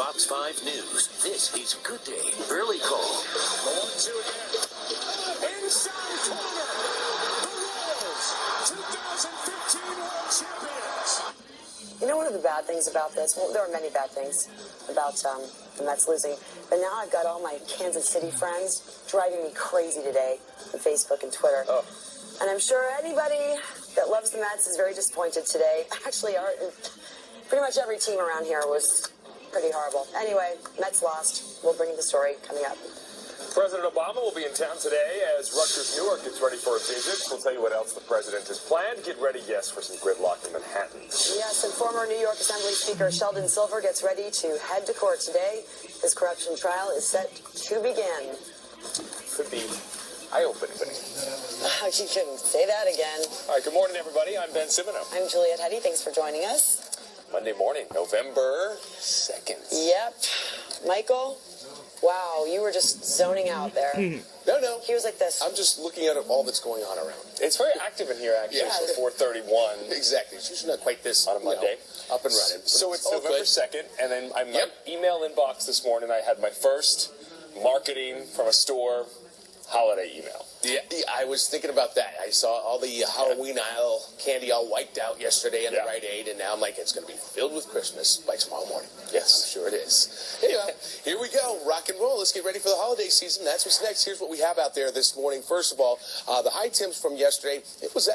Fox 5 News. This is Good Day Early Call. The 1-2 again. Inside corner. The Royals, 2015 World Champions. You know, one of the bad things about this, well, there are many bad things about the Mets losing, but now I've got all my Kansas City friends driving me crazy today on Facebook and Twitter. Oh. And I'm sure anybody that loves the Mets is very disappointed today. Actually, pretty much every team around here was pretty horrible. Anyway, Mets lost. We'll bring you the story coming up. President Obama will be in town today as Rutgers Newark gets ready for a visit. We'll tell you what else the president has planned. Get ready, yes, for some gridlock in Manhattan. Yes, and former New York Assembly Speaker Sheldon Silver gets ready to head to court today. His corruption trial is set to begin. Could be eye-opening. Oh, you couldn't say that again. All right, good morning, everybody. I'm Ben Simino. I'm Juliette Heddy. Thanks for joining us. Monday morning, November 2nd. Yep. Michael, wow, you were just zoning out there. No. He was like this. I'm just looking at all that's going on around. It's very active in here, actually, Yeah. for 4:31. Exactly. It's usually not quite this On a Monday. up and running. So it's all November good. 2nd, and then my Yep. email inbox this morning, I had my first marketing from a store holiday email. Yeah, I was thinking about that. I saw all the Halloween aisle candy all wiped out yesterday in the Rite Aid, and now I'm like, it's going to be filled with Christmas by tomorrow morning. Yes. I'm sure it is. Anyway, here we go. Rock and roll. Let's get ready for the holiday season. That's what's next. Here's what we have out there this morning. First of all, the high temps from yesterday, it was actually